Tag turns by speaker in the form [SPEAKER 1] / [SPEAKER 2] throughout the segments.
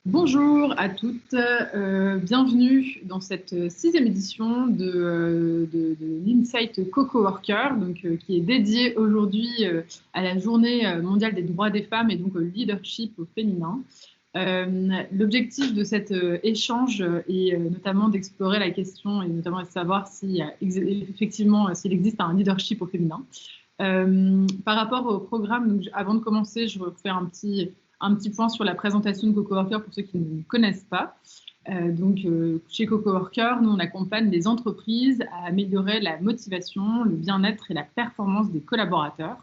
[SPEAKER 1] Bonjour à toutes, bienvenue dans cette sixième édition de l'Insight Co-Coworker, qui est dédiée aujourd'hui à la Journée mondiale des droits des femmes et donc au leadership au féminin. L'objectif de cet échange est notamment d'explorer la question et notamment de savoir si effectivement s'il existe un leadership au féminin. Par rapport au programme, donc, avant de commencer, je vais faire un petit point sur la présentation de CoCoWorker pour ceux qui ne nous connaissent pas. Chez CoCoWorker, nous, on accompagne les entreprises à améliorer la motivation, le bien-être et la performance des collaborateurs.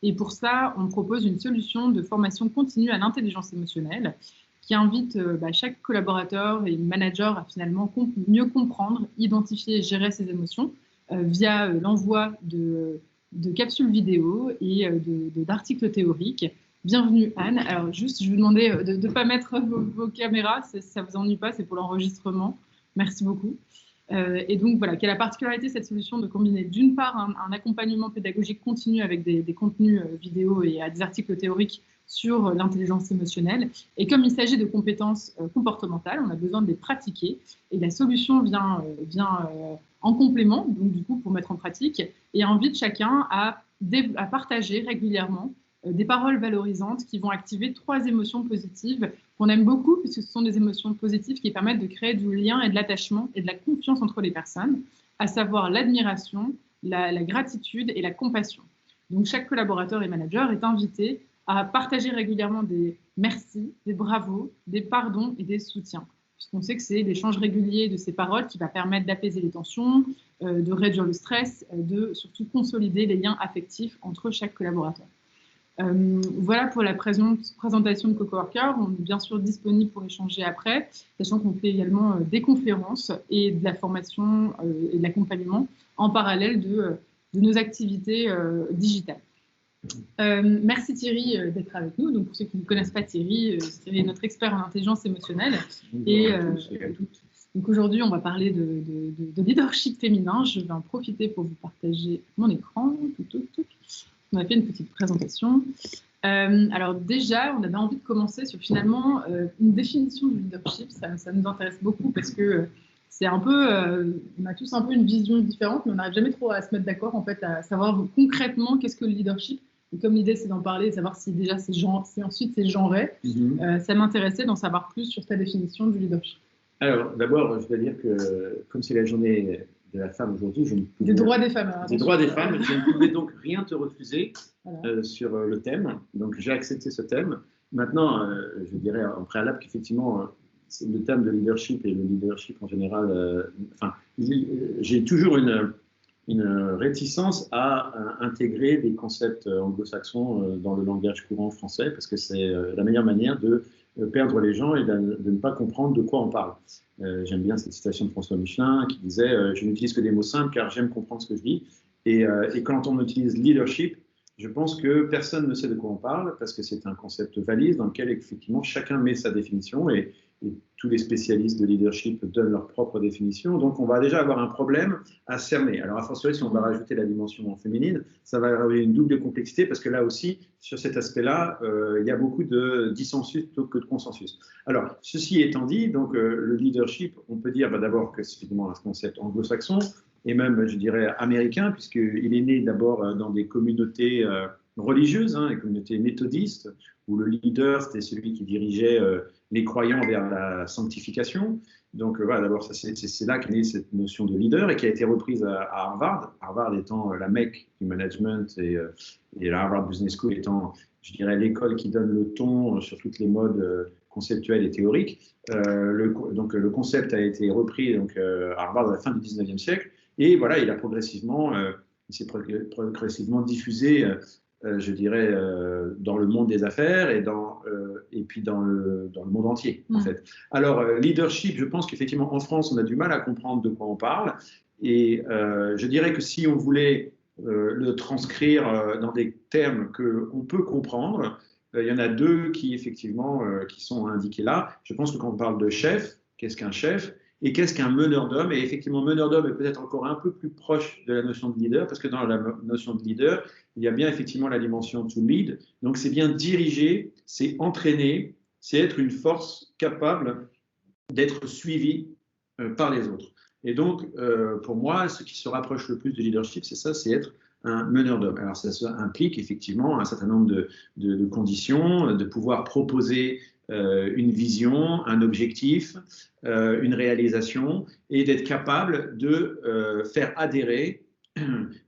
[SPEAKER 1] Et pour ça, on propose une solution de formation continue à l'intelligence émotionnelle qui invite chaque collaborateur et manager à finalement mieux comprendre, identifier et gérer ses émotions via l'envoi de capsules vidéo et d'articles théoriques. Bienvenue Anne. Alors juste, je vous demandais de ne pas mettre vos caméras, ça ne vous ennuie pas, c'est pour l'enregistrement. Merci beaucoup. Et donc voilà, quelle est la particularité de cette solution de combiner d'une part un accompagnement pédagogique continu avec des contenus vidéo et des articles théoriques sur l'intelligence émotionnelle. Et comme il s'agit de compétences comportementales, on a besoin de les pratiquer. Et la solution vient en complément, donc du coup pour mettre en pratique, et invite chacun à partager régulièrement des paroles valorisantes qui vont activer 3 émotions positives qu'on aime beaucoup, puisque ce sont des émotions positives qui permettent de créer du lien et de l'attachement et de la confiance entre les personnes, à savoir l'admiration, la gratitude et la compassion. Donc chaque collaborateur et manager est invité à partager régulièrement des merci, des bravos, des pardons et des soutiens. Puisqu'on sait que c'est l'échange régulier de ces paroles qui va permettre d'apaiser les tensions, de réduire le stress, de surtout consolider les liens affectifs entre chaque collaborateur. Voilà pour la présentation de CoCoWorker. On est bien sûr disponible pour échanger après, sachant qu'on fait également des conférences et de la formation et de l'accompagnement en parallèle de nos activités digitales. Merci Thierry d'être avec nous. Donc, pour ceux qui ne connaissent pas Thierry, Thierry est notre expert en intelligence émotionnelle. Et donc aujourd'hui, on va parler de leadership féminin. Je vais en profiter pour vous partager mon écran. On a fait une petite présentation. Alors déjà, on avait envie de commencer sur finalement une définition du leadership. Ça nous intéresse beaucoup parce que c'est un peu, on a tous un peu une vision différente, mais on n'arrive jamais trop à se mettre d'accord en fait, à savoir concrètement qu'est-ce que le leadership. Et comme l'idée c'est d'en parler, de savoir si déjà si ensuite c'est genré, ça m'intéressait d'en savoir plus sur ta définition du leadership.
[SPEAKER 2] Alors d'abord, je dois dire que comme c'est la journée de la femme aujourd'hui,
[SPEAKER 1] des droits des femmes.
[SPEAKER 2] Des droits des femmes, je ne pouvais donc rien te refuser sur le thème. Donc j'ai accepté ce thème. Maintenant, je dirais en préalable qu'effectivement, le thème de leadership et le leadership en général, j'ai toujours une réticence à intégrer des concepts anglo-saxons dans le langage courant français, parce que c'est la meilleure manière de perdre les gens et de ne pas comprendre de quoi on parle. J'aime bien cette citation de François Michelin qui disait « Je n'utilise que des mots simples car j'aime comprendre ce que je dis ». Et quand on utilise leadership, je pense que personne ne sait de quoi on parle, parce que c'est un concept valise dans lequel effectivement chacun met sa définition et tous les spécialistes de leadership donnent leur propre définition. Donc on va déjà avoir un problème à cerner. Alors a fortiori, si on va rajouter la dimension féminine, ça va avoir une double complexité, parce que là aussi, sur cet aspect-là, il y a beaucoup de dissensus plutôt que de consensus. Alors, ceci étant dit, donc le leadership, on peut dire d'abord que c'est effectivement un concept anglo-saxon, et même, je dirais, américain, puisqu'il est né d'abord dans des communautés religieuses, les communautés méthodistes, où le leader, c'était celui qui dirigeait les croyants vers la sanctification. Donc voilà, d'abord, c'est là qu'est née cette notion de leader et qui a été reprise à Harvard, Harvard étant la mecque du management et la Harvard Business School étant, je dirais, l'école qui donne le ton sur toutes les modes conceptuels et théoriques. Donc le concept a été repris à Harvard à la fin du 19e siècle. Et voilà, il s'est progressivement diffusé, je dirais, dans le monde des affaires et puis dans le monde entier, en fait. Alors, leadership, je pense qu'effectivement, en France, on a du mal à comprendre de quoi on parle. Et je dirais que si on voulait le transcrire dans des termes qu'on peut comprendre, il y en a 2 qui, effectivement, qui sont indiqués là. Je pense que quand on parle de chef, qu'est-ce qu'un chef ? Et qu'est-ce qu'un meneur d'hommes? Et effectivement, meneur d'hommes est peut-être encore un peu plus proche de la notion de leader, parce que dans la notion de leader, il y a bien effectivement la dimension to lead. Donc c'est bien diriger, c'est entraîner, c'est être une force capable d'être suivie par les autres. Et donc, pour moi, ce qui se rapproche le plus du leadership, c'est ça, c'est être un meneur d'hommes. Alors, ça implique effectivement un certain nombre de conditions, de pouvoir proposer une vision, un objectif, une réalisation, et d'être capable de faire adhérer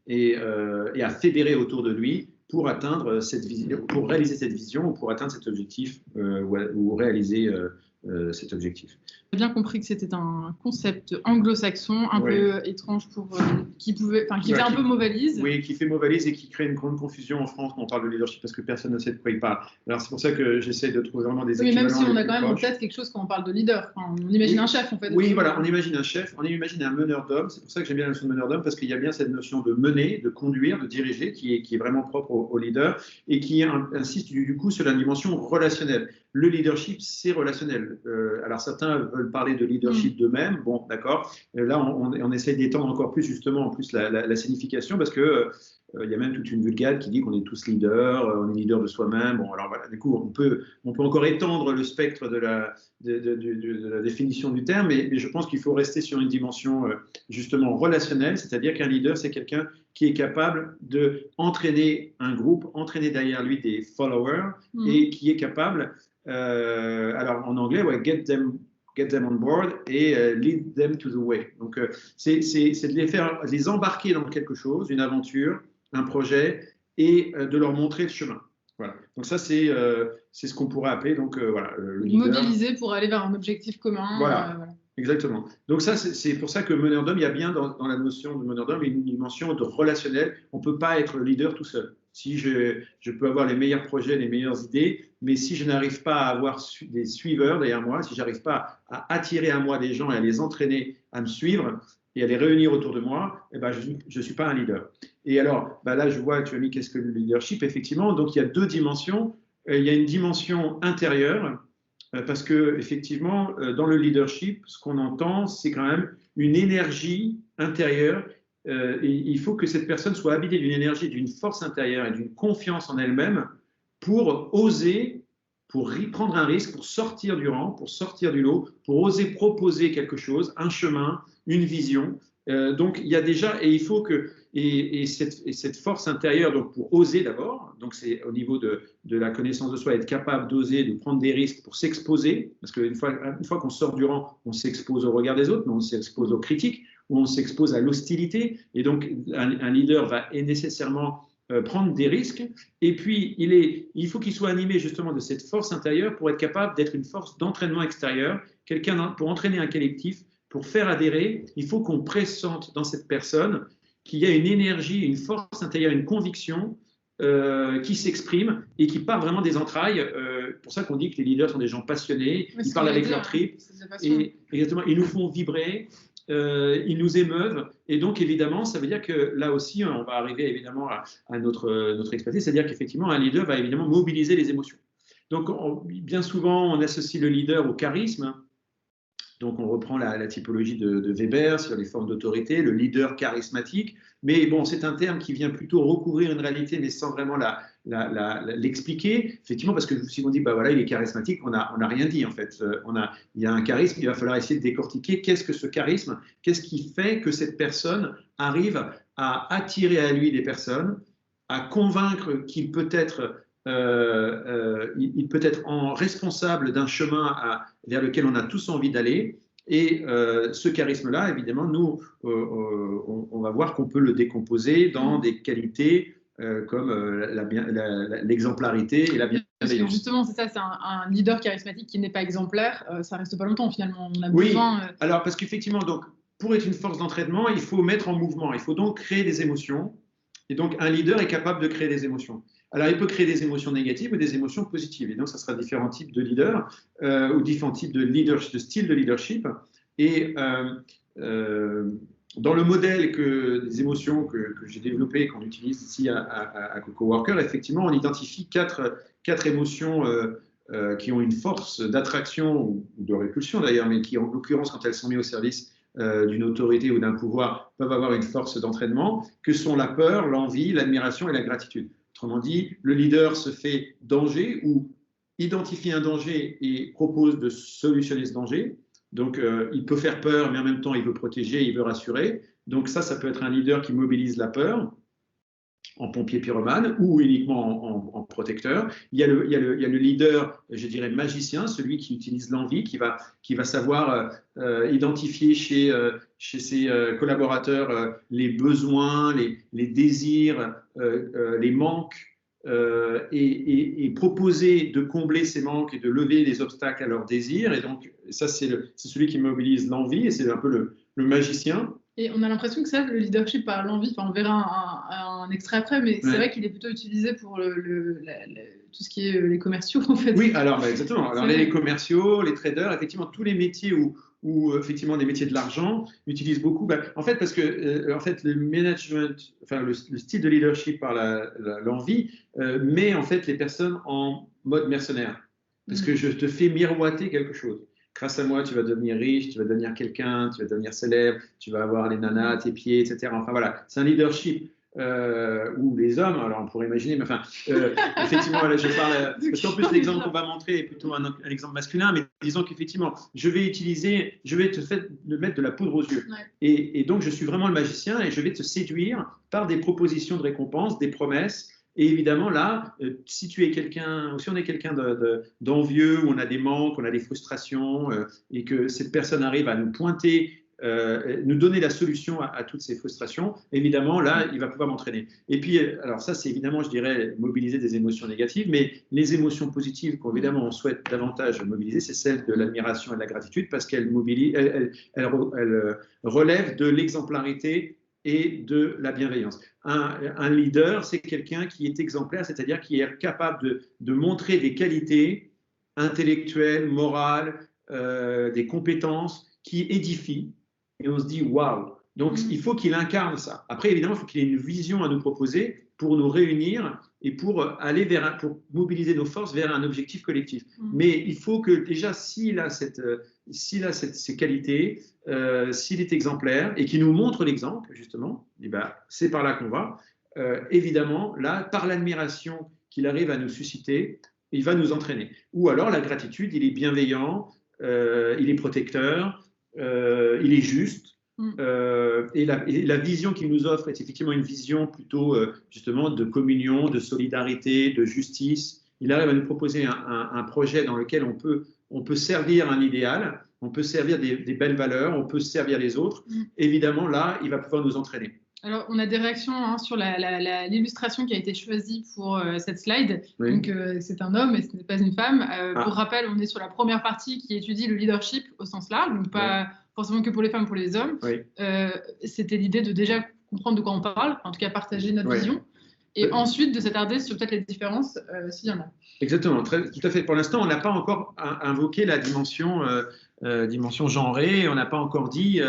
[SPEAKER 2] et à fédérer autour de lui pour atteindre cette vision, pour réaliser cette vision ou pour atteindre cet objectif ou réaliser cet objectif.
[SPEAKER 1] J'ai bien compris que c'était un concept anglo-saxon un peu étrange pour qui fait un peu mot valise.
[SPEAKER 2] Oui, qui fait mot valise et qui crée une grande confusion en France quand on parle de leadership parce que personne ne sait de quoi il parle. Alors c'est pour ça que j'essaie de trouver vraiment des équivalents.
[SPEAKER 1] Même si on a quand même en tête quelque chose quand on parle de leader. Enfin, on imagine un chef en fait.
[SPEAKER 2] Oui, voilà, on imagine un chef, on imagine un meneur d'hommes. C'est pour ça que j'aime bien la notion de meneur d'hommes parce qu'il y a bien cette notion de mener, de conduire, de diriger qui est vraiment propre au leader et qui insiste du coup sur la dimension relationnelle. Le leadership, c'est relationnel. Alors certains veulent parler de leadership d'eux-mêmes. Bon, d'accord. Là, on essaie d'étendre encore plus justement en plus la signification parce que il y a même toute une vulgate qui dit qu'on est tous leaders, on est leader de soi-même. Bon, alors voilà, du coup, on peut encore étendre le spectre de la définition du terme, mais je pense qu'il faut rester sur une dimension justement relationnelle, c'est-à-dire qu'un leader, c'est quelqu'un qui est capable d'entraîner un groupe, entraîner derrière lui des followers et qui est capable, alors en anglais, get them on board et lead them to the way. Donc, c'est de les embarquer dans quelque chose, une aventure, un projet, et de leur montrer le chemin. Voilà. Donc ça, c'est ce qu'on pourrait appeler voilà, le leader.
[SPEAKER 1] Mobiliser pour aller vers un objectif commun.
[SPEAKER 2] Voilà. Exactement. Donc ça, c'est pour ça que meneur d'homme, il y a bien dans la notion de meneur d'homme une dimension de relationnel. On ne peut pas être leader tout seul. Si je peux avoir les meilleurs projets, les meilleures idées, mais si je n'arrive pas à avoir des suiveurs derrière moi, si je n'arrive pas à attirer à moi des gens et à les entraîner à me suivre et à les réunir autour de moi, eh ben, je ne suis pas un leader. Et alors, là, je vois, tu as mis qu'est-ce que le leadership, effectivement. Donc, il y a deux dimensions. Il y a une dimension intérieure, parce que effectivement, dans le leadership, ce qu'on entend, c'est quand même une énergie intérieure. Et il faut que cette personne soit habitée d'une énergie, d'une force intérieure et d'une confiance en elle-même pour oser, pour prendre un risque, pour sortir du rang, pour sortir du lot, pour oser proposer quelque chose, un chemin, une vision. Donc il y a déjà, et il faut que, et cette force intérieure, donc pour oser d'abord, donc c'est au niveau de la connaissance de soi, être capable d'oser, de prendre des risques pour s'exposer, parce qu'une fois qu'on sort du rang, on s'expose au regard des autres, mais on s'expose aux critiques, ou on s'expose à l'hostilité, et donc un leader va nécessairement prendre des risques, et puis il faut qu'il soit animé justement de cette force intérieure pour être capable d'être une force d'entraînement extérieur, quelqu'un pour entraîner un collectif, pour faire adhérer, il faut qu'on pressente dans cette personne qu'il y a une énergie, une force intérieure, une conviction qui s'exprime et qui part vraiment des entrailles. Pour ça qu'on dit que les leaders sont des gens passionnés, ils parlent avec leur tripes, et exactement, ils nous font vibrer, ils nous émeuvent, et donc évidemment, ça veut dire que là aussi, on va arriver évidemment à notre expertise, c'est-à-dire qu'effectivement, un leader va évidemment mobiliser les émotions. Donc, bien souvent, on associe le leader au charisme. Donc, on reprend la typologie de Weber sur les formes d'autorité, le leader charismatique. Mais bon, c'est un terme qui vient plutôt recouvrir une réalité, mais sans vraiment l'expliquer. Effectivement, parce que si on dit, bah voilà, il est charismatique, on n'a rien dit en fait. Il y a un charisme, il va falloir essayer de décortiquer qu'est-ce que ce charisme, qu'est-ce qui fait que cette personne arrive à attirer à lui des personnes, à convaincre qu'il peut être il peut être responsable d'un chemin vers lequel on a tous envie d'aller. Et ce charisme-là, évidemment, nous, on va voir qu'on peut le décomposer dans des qualités comme l'exemplarité et la bienveillance.
[SPEAKER 1] Parce que justement, c'est ça, c'est un leader charismatique qui n'est pas exemplaire. Ça reste pas longtemps, finalement. On a besoin,
[SPEAKER 2] alors parce qu'effectivement, donc, pour être une force d'entraînement, il faut mettre en mouvement, il faut donc créer des émotions. Et donc, un leader est capable de créer des émotions. Alors, il peut créer des émotions négatives ou des émotions positives. Et donc, ça sera différents types de leaders ou différents types de style de leadership. Et dans le modèle des émotions que j'ai développé, qu'on utilise ici à Coco Worker, effectivement, on identifie quatre émotions qui ont une force d'attraction ou de répulsion d'ailleurs, mais qui, en l'occurrence, quand elles sont mises au service d'une autorité ou d'un pouvoir, peuvent avoir une force d'entraînement, que sont la peur, l'envie, l'admiration et la gratitude. Autrement dit, le leader se fait danger ou identifie un danger et propose de solutionner ce danger. Donc, il peut faire peur, mais en même temps, il veut protéger, il veut rassurer. Donc, ça peut être un leader qui mobilise la peur en pompier pyromane ou uniquement en protecteur. Il y a le leader, je dirais, magicien, celui qui utilise l'envie, qui va savoir identifier chez ses collaborateurs les besoins, les désirs, les manques, et proposer de combler ces manques et de lever les obstacles à leurs désirs. Et donc, ça, c'est celui qui mobilise l'envie, et c'est un peu le magicien.
[SPEAKER 1] Et on a l'impression que ça, le leadership par l'envie, on verra un extrait après, mais c'est vrai qu'il est plutôt utilisé pour tout ce qui est les commerciaux, en fait.
[SPEAKER 2] Oui, alors exactement. Alors, les commerciaux, les traders, effectivement, tous les métiers où effectivement des métiers de l'argent utilisent beaucoup. En fait, parce que en fait, le management, enfin le style de leadership par l'envie met en fait les personnes en mode mercenaire, parce que je te fais miroiter quelque chose. Grâce à moi, tu vas devenir riche, tu vas devenir quelqu'un, tu vas devenir célèbre, tu vas avoir les nanas à tes pieds, etc. Enfin voilà, c'est un leadership où les hommes, alors on pourrait imaginer, mais enfin, effectivement, là, je parle, parce qu'en plus, l'exemple qu'on va montrer est plutôt un exemple masculin, mais disons qu'effectivement, je vais te mettre de la poudre aux yeux.
[SPEAKER 1] Ouais.
[SPEAKER 2] Et donc, je suis vraiment le magicien et je vais te séduire par des propositions de récompense, des promesses. Et évidemment, là, si on est quelqu'un d'envieux, où on a des manques, on a des frustrations, et que cette personne arrive à nous pointer, nous donner la solution à toutes ces frustrations, évidemment, là, il va pouvoir m'entraîner. Et puis, alors ça, c'est évidemment, je dirais, mobiliser des émotions négatives, mais les émotions positives qu'évidemment on souhaite davantage mobiliser, c'est celles de l'admiration et de la gratitude, parce qu'elles relèvent de l'exemplarité et de la bienveillance. Un leader, c'est quelqu'un qui est exemplaire, c'est-à-dire qui est capable de montrer des qualités intellectuelles, morales, des compétences qui édifient, et on se dit waouh. Donc il faut qu'il incarne ça. Après, évidemment, il faut qu'il ait une vision à nous proposer pour nous réunir et pour mobiliser nos forces vers un objectif collectif. Mais il faut que déjà, s'il a ces qualités, s'il est exemplaire et qu'il nous montre l'exemple, justement, c'est par là qu'on va. Évidemment, là, par l'admiration qu'il arrive à nous susciter, il va nous entraîner. Ou alors la gratitude, il est bienveillant, il est protecteur, il est juste. Et la vision qu'il nous offre est effectivement une vision plutôt justement de communion, de solidarité, de justice. Il arrive à nous proposer un projet dans lequel on peut servir un idéal, on peut servir des belles valeurs, on peut servir les autres. Évidemment, là, il va pouvoir nous entraîner.
[SPEAKER 1] Alors, on a des réactions sur l'illustration qui a été choisie pour cette slide. Oui. Donc, c'est un homme et ce n'est pas une femme. Pour rappel, on est sur la première partie qui étudie le leadership au sens large, donc pas forcément que pour les femmes, pour les hommes. Oui. C'était l'idée de déjà comprendre de quoi on parle, en tout cas partager notre vision, et ensuite de s'attarder sur peut-être les différences, s'il y en a.
[SPEAKER 2] Exactement, tout à fait. Pour l'instant, on n'a pas encore invoqué la dimension genrée, on n'a pas encore dit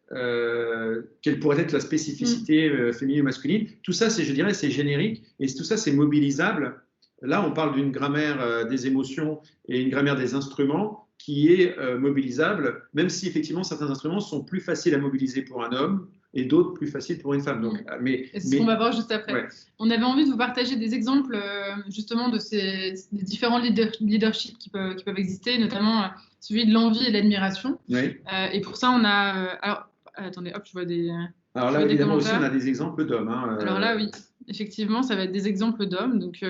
[SPEAKER 2] quelle pourrait être la spécificité féminine ou masculine. Tout ça, je dirais, c'est générique, et tout ça, c'est mobilisable. Là, on parle d'une grammaire des émotions et une grammaire des instruments qui est mobilisable, même si effectivement certains instruments sont plus faciles à mobiliser pour un homme et d'autres plus faciles pour une femme. Donc,
[SPEAKER 1] c'est ce qu'on va voir juste après. Ouais. On avait envie de vous partager des exemples justement de des différents leaderships qui peuvent exister, notamment celui de l'envie et de l'admiration.
[SPEAKER 2] Oui.
[SPEAKER 1] Et pour ça, on a... alors, attendez, hop, je vois des...
[SPEAKER 2] Alors là, évidemment aussi, on a des exemples d'hommes.
[SPEAKER 1] Alors là, oui, effectivement, ça va être des exemples d'hommes. Donc,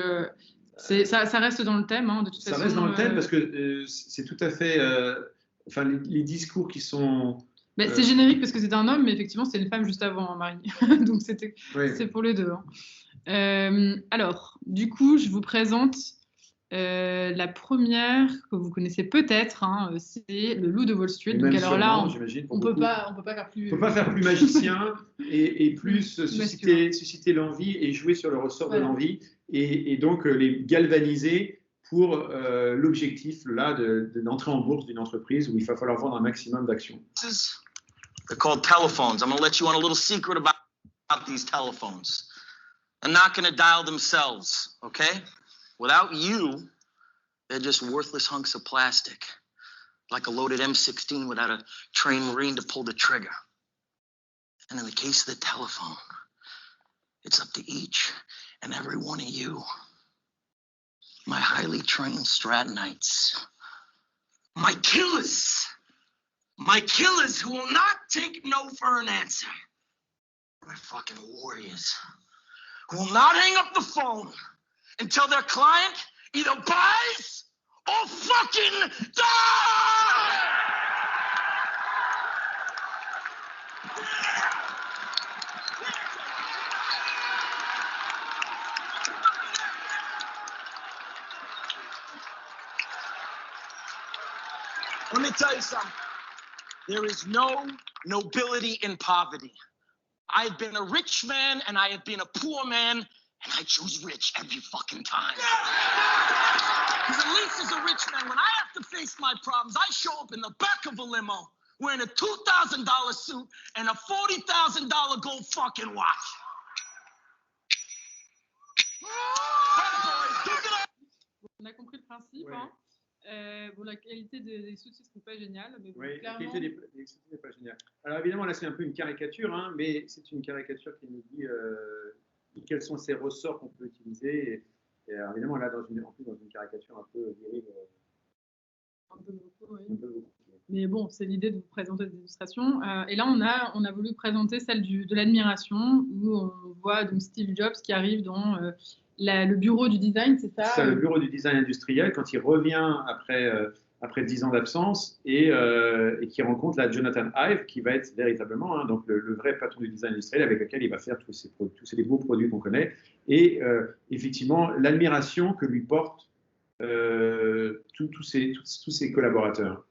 [SPEAKER 1] ça reste dans le thème, de toute façon.
[SPEAKER 2] Ça reste dans le thème parce que c'est tout à fait... les discours qui sont...
[SPEAKER 1] C'est générique parce que c'est un homme, mais effectivement, c'est une femme juste avant, Marie. Donc, c'est pour les deux. Alors, du coup, je vous présente la première que vous connaissez peut-être, c'est le Loup de Wall Street. Donc, alors là, on peut pas faire plus...
[SPEAKER 2] On peut pas faire plus magicien et plus susciter l'envie et jouer sur le ressort de l'envie et donc les galvaniser pour l'objectif là d'entrer en bourse d'une entreprise où il va falloir vendre un maximum d'actions.
[SPEAKER 3] They're called telephones. I'm going to let you on a little secret about these telephones. They're not going to dial themselves, okay? Without you, they're just worthless hunks of plastic, like a loaded M16 without a trained Marine to pull the trigger. And in the case of the telephone, it's up to each and every one of you my highly trained Stratonites, my killers who will not take no for an answer, my fucking warriors who will not hang up the phone until their client either buys or fucking dies! Let me tell you something. There is no nobility in poverty. I've been a rich man and I have been a poor man, and I choose rich every fucking time. Because at least as a rich man, when I have to face my problems, I show up in the back of a limo wearing a $2,000 suit and a $40,000 gold fucking watch.
[SPEAKER 1] On a compris le principe. Ouais. Hein. Bon, la qualité des sous-titres n'est pas géniale. Mais bon,
[SPEAKER 2] oui,
[SPEAKER 1] clairement...
[SPEAKER 2] la qualité des sous-titres n'est pas géniale. Alors évidemment, là, c'est un peu une caricature, hein, mais c'est une caricature qui nous dit quels sont ces ressorts qu'on peut utiliser. Et alors, évidemment, là, en plus, dans une caricature un peu virile.
[SPEAKER 1] Un peu beaucoup, oui. Un peu beaucoup. Mais bon, c'est l'idée de vous présenter des illustrations. Et là, on a voulu présenter celle de l'admiration, où on voit donc Steve Jobs qui arrive dans... le bureau du design, c'est ça?
[SPEAKER 2] C'est le bureau du design industriel, quand il revient après 10 ans d'absence et qui rencontre la Jonathan Ive, qui va être véritablement donc le vrai patron du design industriel avec lequel il va faire tous ces beaux produits qu'on connaît. Et effectivement, l'admiration que lui portent tous ses collaborateurs.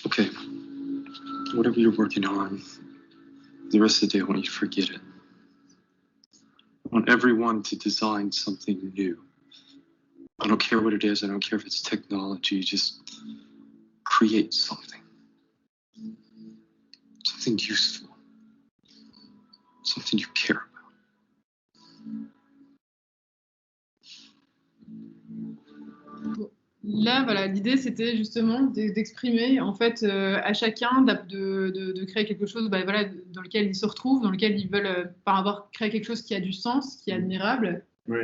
[SPEAKER 4] Okay, whatever you're working on, the rest of the day I want you to forget it. I want everyone to design something new. I don't care what it is, I don't care if it's technology, just create something. Something useful. Something you care about.
[SPEAKER 1] Là, voilà, l'idée, c'était justement d'exprimer, en fait, à chacun de créer quelque chose voilà, dans lequel ils se retrouvent, dans lequel ils veulent créer quelque chose qui a du sens, qui est admirable.
[SPEAKER 2] Oui.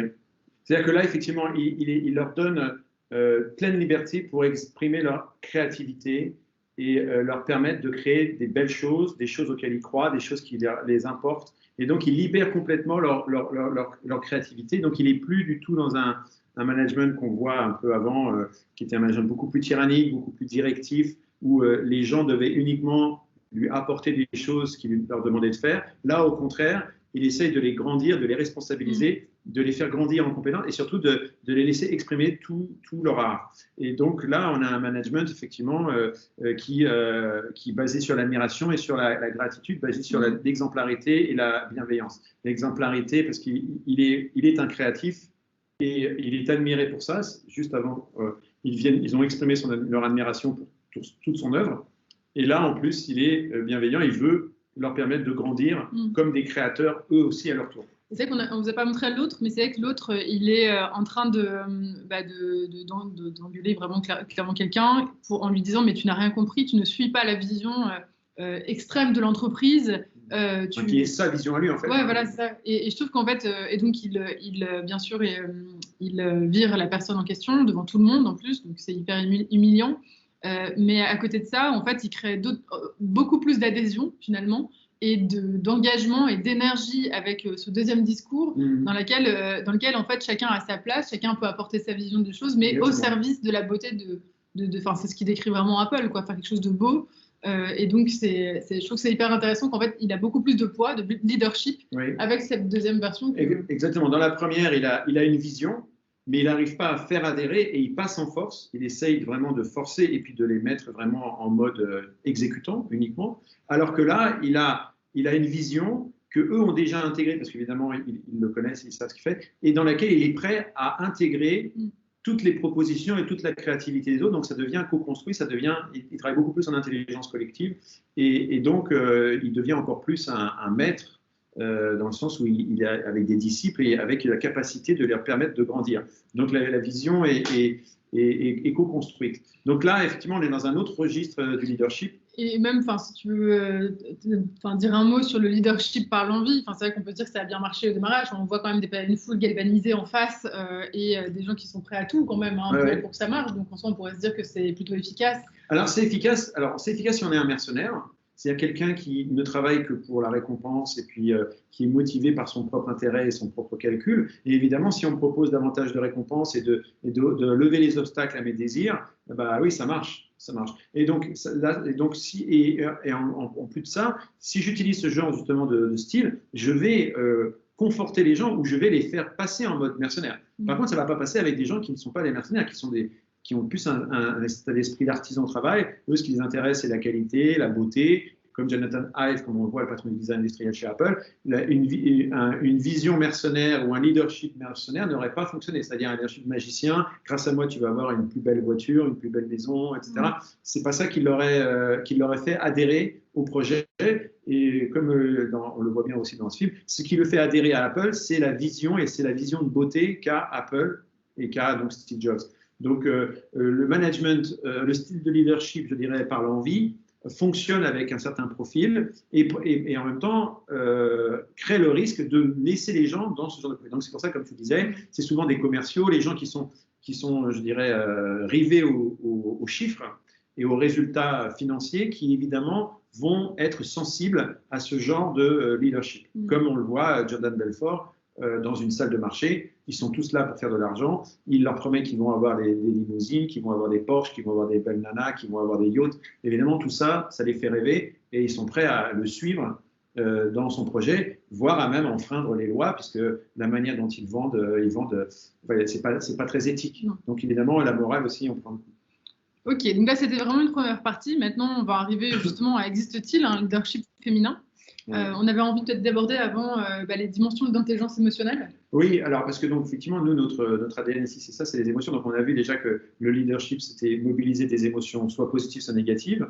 [SPEAKER 2] C'est-à-dire que là, effectivement, il leur donne pleine liberté pour exprimer leur créativité et leur permettre de créer des belles choses, des choses auxquelles ils croient, des choses qui les importent. Et donc, il libère complètement leur créativité. Donc, il n'est plus du tout dans un management qu'on voit un peu avant, qui était un management beaucoup plus tyrannique, beaucoup plus directif, où les gens devaient uniquement lui apporter des choses qu'il leur demandait de faire. Là, au contraire, il essaye de les grandir, de les responsabiliser, de les faire grandir en compétences et surtout de les laisser exprimer tout leur art. Et donc là, on a un management effectivement qui est basé sur l'admiration et sur la gratitude, basé sur l'exemplarité et la bienveillance. L'exemplarité parce qu'il est un créatif et il est admiré pour ça. Juste avant, ils ont exprimé leur admiration pour toute son œuvre. Et là, en plus, il est bienveillant, il veut leur permettre de grandir comme des créateurs, eux aussi, à leur tour.
[SPEAKER 1] C'est vrai qu'on ne vous a pas montré l'autre, mais c'est vrai que l'autre, il est en train d'engueuler vraiment clairement quelqu'un en lui disant « mais tu n'as rien compris, tu ne suis pas la vision extrême de l'entreprise. »
[SPEAKER 2] Qui est sa vision à lui, en fait.
[SPEAKER 1] Ouais, voilà, c'est ça. Et je trouve qu'en fait, et donc bien sûr, il vire la personne en question devant tout le monde en plus, donc c'est hyper humiliant. Mais à côté de ça, en fait, il crée beaucoup plus d'adhésion finalement et d'engagement et d'énergie avec ce deuxième discours dans lequel en fait chacun a sa place, chacun peut apporter sa vision des choses, mais au service de la beauté c'est ce qui décrit vraiment Apple, quoi, faire quelque chose de beau. Et donc je trouve que c'est hyper intéressant qu'en fait il a beaucoup plus de poids, de leadership avec cette deuxième version.
[SPEAKER 2] Exactement. Dans la première, il a une vision, mais il n'arrive pas à faire adhérer et il passe en force. Il essaye vraiment de forcer et puis de les mettre vraiment en mode exécutant uniquement. Alors que là, il a une vision qu'eux ont déjà intégrée, parce qu'évidemment, ils le connaissent, ils savent ce qu'il fait, et dans laquelle il est prêt à intégrer toutes les propositions et toute la créativité des autres. Donc, ça devient co-construit, il travaille beaucoup plus en intelligence collective, et donc, il devient encore plus un maître dans le sens où il est avec des disciples et avec la capacité de leur permettre de grandir. Donc la vision est co-construite. Donc là, effectivement, on est dans un autre registre du leadership.
[SPEAKER 1] Et même, si tu veux dire un mot sur le leadership par l'envie, c'est vrai qu'on peut dire que ça a bien marché au démarrage. On voit quand même une foule galvanisée en face et des gens qui sont prêts à tout quand même pour que ça marche. Donc en soi, on pourrait se dire que c'est plutôt efficace.
[SPEAKER 2] Alors c'est efficace. Si on est un mercenaire. C'est-à-dire quelqu'un qui ne travaille que pour la récompense et puis qui est motivé par son propre intérêt et son propre calcul. Et évidemment, si on propose davantage de récompenses et de lever les obstacles à mes désirs, bah oui, ça marche. Et donc, en plus de ça, si j'utilise ce genre justement de style, je vais conforter les gens ou je vais les faire passer en mode mercenaire. Par contre, ça ne va pas passer avec des gens qui ne sont pas des mercenaires, qui ont plus un état d'esprit d'artisan travail. Eux, ce qui les intéresse, c'est la qualité, la beauté. Comme Jonathan Ive, comme on le voit, le patron du design industriel chez Apple, une vision mercenaire ou un leadership mercenaire n'aurait pas fonctionné. C'est-à-dire un leadership magicien, grâce à moi, tu vas avoir une plus belle voiture, une plus belle maison, etc. C'est pas ça qui l'aurait fait adhérer au projet. Et comme on le voit bien aussi dans ce film, ce qui le fait adhérer à Apple, c'est la vision, et c'est la vision de beauté qu'a Apple et qu'a donc Steve Jobs. Donc, le management, le style de leadership, je dirais, par l'envie, fonctionne avec un certain profil et en même temps crée le risque de laisser les gens dans ce genre de profil. Donc, c'est pour ça, comme tu disais, c'est souvent des commerciaux, les gens qui sont je dirais, rivés aux chiffres et aux résultats financiers qui, évidemment, vont être sensibles à ce genre de leadership. Comme on le voit, Jordan Belfort, dans une salle de marché, ils sont tous là pour faire de l'argent. Il leur promet qu'ils vont avoir des limousines, qu'ils vont avoir des Porsche, qu'ils vont avoir des belles nanas, qu'ils vont avoir des yachts. Évidemment, tout ça, ça les fait rêver et ils sont prêts à le suivre dans son projet, voire à même enfreindre les lois, puisque la manière dont ils vendent c'est pas très éthique. Non. Donc évidemment, la morale aussi, on prend le coup.
[SPEAKER 1] Ok, donc là, c'était vraiment une première partie. Maintenant, on va arriver justement à existe-t-il un leadership féminin? On avait envie peut-être d'aborder avant les dimensions d'intelligence émotionnelle.
[SPEAKER 2] Oui, alors parce que donc effectivement, nous, notre ADN ici, c'est ça, c'est les émotions. Donc on a vu déjà que le leadership, c'était mobiliser des émotions, soit positives, soit négatives.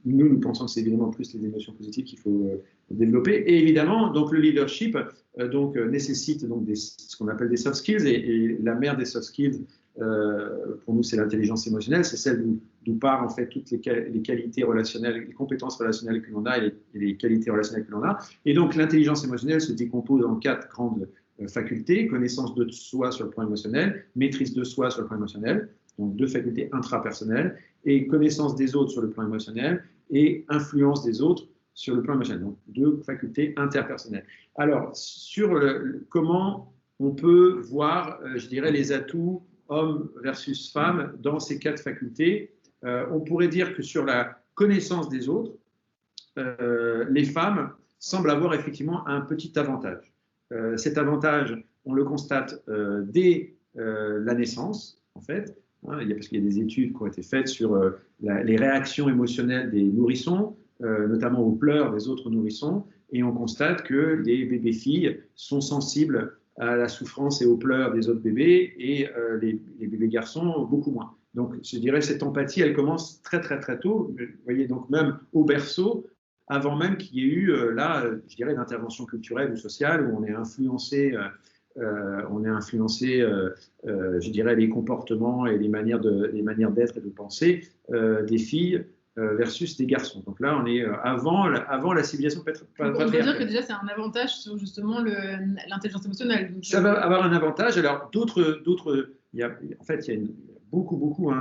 [SPEAKER 2] Nous pensons que c'est évidemment plus les émotions positives qu'il faut développer. Et évidemment, donc le leadership nécessite donc ce qu'on appelle des soft skills. Et la mère des soft skills, pour nous, c'est l'intelligence émotionnelle. C'est celle d'où part en fait toutes les qualités relationnelles, les compétences relationnelles que l'on a et les qualités relationnelles que l'on a. Et donc l'intelligence émotionnelle se décompose en 4 grandes facultés: connaissance de soi sur le plan émotionnel, maîtrise de soi sur le plan émotionnel, donc 2 facultés intrapersonnelles, et connaissance des autres sur le plan émotionnel et influence des autres sur le plan émotionnel, donc 2 facultés interpersonnelles. Alors, sur comment on peut voir, je dirais, les atouts hommes versus femmes dans ces 4 facultés, on pourrait dire que sur la connaissance des autres, les femmes semblent avoir effectivement un petit avantage. Cet avantage, on le constate dès la naissance, en fait, parce qu'il y a des études qui ont été faites sur les réactions émotionnelles des nourrissons, notamment aux pleurs des autres nourrissons, et on constate que les bébés filles sont sensibles à la souffrance et aux pleurs des autres bébés, et les bébés garçons beaucoup moins. Donc je dirais que cette empathie, elle commence très très très tôt, vous voyez, donc même au berceau, avant même qu'il y ait eu je dirais, d'intervention culturelle ou sociale où on est influencé, je dirais, les comportements et les manières d'être et de penser des filles versus des garçons. Donc là, on est avant la civilisation patriarcale.
[SPEAKER 1] On peut dire que déjà, c'est un avantage sur justement l'intelligence émotionnelle. Donc,
[SPEAKER 2] ça va avoir un avantage. Alors, il y a beaucoup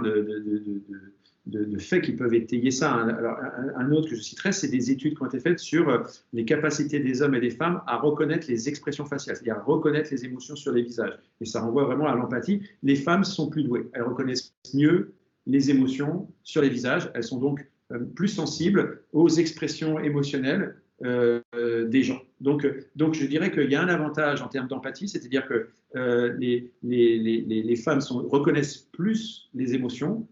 [SPEAKER 2] de faits qui peuvent étayer ça. Alors, un autre que je citerai, c'est des études qui ont été faites sur les capacités des hommes et des femmes à reconnaître les expressions faciales, c'est-à-dire à reconnaître les émotions sur les visages. Et ça renvoie vraiment à l'empathie. Les femmes sont plus douées. Elles reconnaissent mieux les émotions sur les visages. Elles sont donc plus sensibles aux expressions émotionnelles des gens. Donc, je dirais qu'il y a un avantage en termes d'empathie, c'est-à-dire que les femmes reconnaissent plus les émotions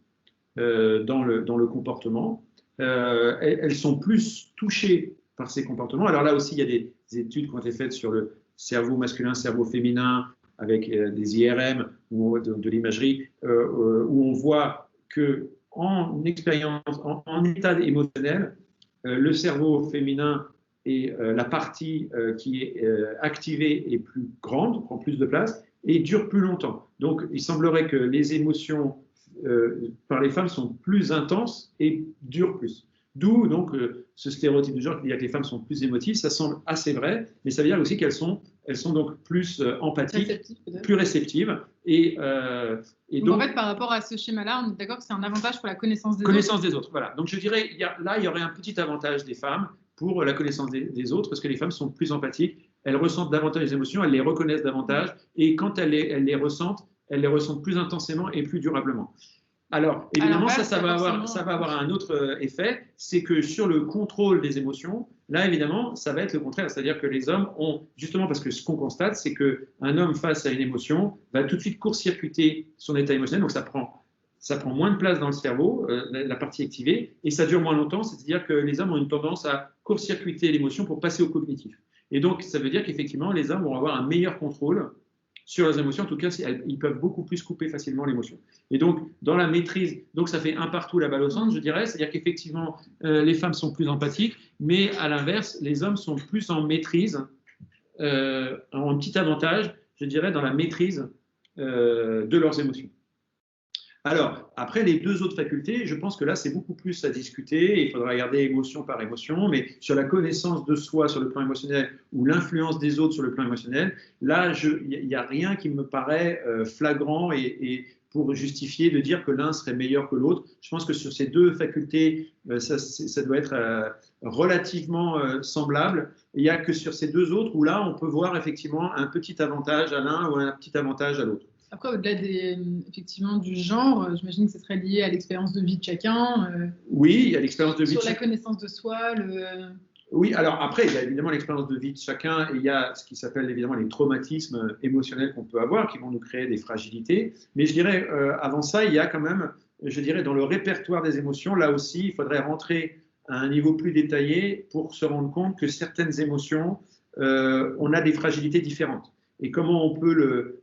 [SPEAKER 2] dans le comportement. Elles sont plus touchées par ces comportements. Alors là aussi, il y a des études qui ont été faites sur le cerveau masculin, cerveau féminin, avec des IRM ou de l'imagerie, où on voit qu'en expérience, en état émotionnel, le cerveau féminin la partie qui est activée est plus grande, prend plus de place et dure plus longtemps. Donc, il semblerait que les émotions par les femmes sont plus intenses et durent plus. D'où donc ce stéréotype du genre qui dit que les femmes sont plus émotives. Ça semble assez vrai, mais ça veut dire aussi qu'elles sont donc plus empathiques, plus réceptives. Et
[SPEAKER 1] donc, en fait, par rapport à ce schéma-là, on est d'accord que c'est un avantage pour la connaissance des
[SPEAKER 2] autres. Voilà. Donc, je dirais, là, il y aurait un petit avantage des femmes pour la connaissance des autres, parce que les femmes sont plus empathiques, elles ressentent davantage les émotions, elles les reconnaissent davantage, et quand elles les ressentent plus intensément et plus durablement. Alors, évidemment, ça va avoir un autre effet, c'est que sur le contrôle des émotions, là, évidemment, ça va être le contraire. C'est-à-dire que les hommes ont, justement parce que ce qu'on constate, c'est qu'un homme face à une émotion va tout de suite court-circuiter son état émotionnel, donc ça prend moins de place dans le cerveau, la partie activée, et ça dure moins longtemps, c'est-à-dire que les hommes ont une tendance à court-circuiter l'émotion pour passer au cognitif. Et donc, ça veut dire qu'effectivement, les hommes vont avoir un meilleur contrôle sur leurs émotions. En tout cas, ils peuvent beaucoup plus couper facilement l'émotion. Et donc, dans la maîtrise, donc ça fait un partout la balle au centre, je dirais, c'est-à-dire qu'effectivement, les femmes sont plus empathiques, mais à l'inverse, les hommes sont plus en maîtrise, en petit avantage, je dirais, dans la maîtrise de leurs émotions. Alors, après, les deux autres facultés, je pense que là, c'est beaucoup plus à discuter. Il faudra regarder émotion par émotion, mais sur la connaissance de soi sur le plan émotionnel ou l'influence des autres sur le plan émotionnel, là, il n'y a rien qui me paraît flagrant et pour justifier de dire que l'un serait meilleur que l'autre. Je pense que sur ces deux facultés, ça doit être relativement semblable. Il n'y a que sur ces deux autres où là, on peut voir effectivement un petit avantage à l'un ou un petit avantage à l'autre.
[SPEAKER 1] Après, au-delà effectivement du genre, j'imagine que ce serait lié à l'expérience de vie de chacun.
[SPEAKER 2] Oui, à l'expérience de vie.
[SPEAKER 1] Sur la connaissance de soi.
[SPEAKER 2] Oui, alors après, il y a évidemment l'expérience de vie de chacun et il y a ce qui s'appelle évidemment les traumatismes émotionnels qu'on peut avoir qui vont nous créer des fragilités. Mais je dirais, avant ça, il y a quand même, je dirais, dans le répertoire des émotions, là aussi, il faudrait rentrer à un niveau plus détaillé pour se rendre compte que certaines émotions, on a des fragilités différentes. Et comment on peut le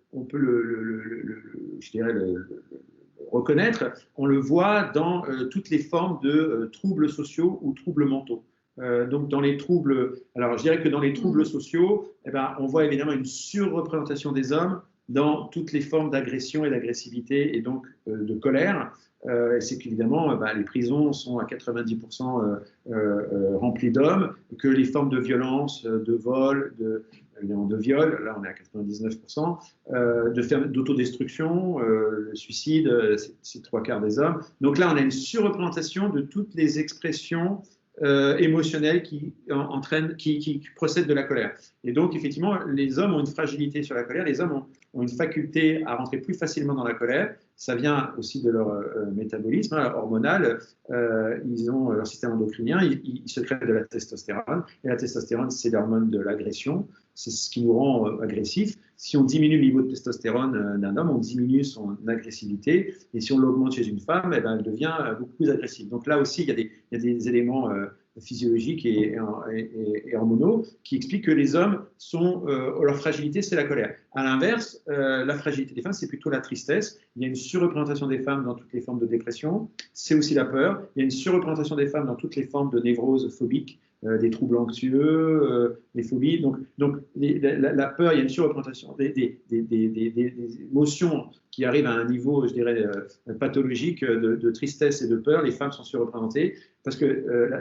[SPEAKER 2] reconnaître? On le voit dans toutes les formes de troubles sociaux ou troubles mentaux. Donc dans les troubles, alors je dirais que dans les troubles sociaux, on voit évidemment une surreprésentation des hommes dans toutes les formes d'agression et d'agressivité et donc de colère. C'est qu'évidemment, les prisons sont à 90% remplies d'hommes, que les formes de violence, de vol, de viol, là on est à 99%, d'autodestruction, le suicide, c'est 3/4 des hommes. Donc là, on a une surreprésentation de toutes les expressions émotionnelles qui procèdent de la colère. Et donc, effectivement, les hommes ont une fragilité sur la colère, les hommes ont une faculté à rentrer plus facilement dans la colère. Ça vient aussi de leur métabolisme hormonal. Ils ont leur système endocrinien, ils sécrètent de la testostérone. Et la testostérone, c'est l'hormone de l'agression. C'est ce qui nous rend agressifs. Si on diminue le niveau de testostérone d'un homme, on diminue son agressivité. Et si on l'augmente chez une femme, elle devient beaucoup plus agressive. Donc là aussi, il y a des éléments physiologiques et hormonaux qui expliquent que les hommes leur fragilité, c'est la colère. À l'inverse, la fragilité des femmes, c'est plutôt la tristesse. Il y a une surreprésentation des femmes dans toutes les formes de dépression. C'est aussi la peur. Il y a une surreprésentation des femmes dans toutes les formes de névrose phobique, des troubles anxieux, des phobies. Donc la peur, il y a une surreprésentation des émotions qui arrivent à un niveau, je dirais, pathologique de tristesse et de peur. Les femmes sont surreprésentées parce que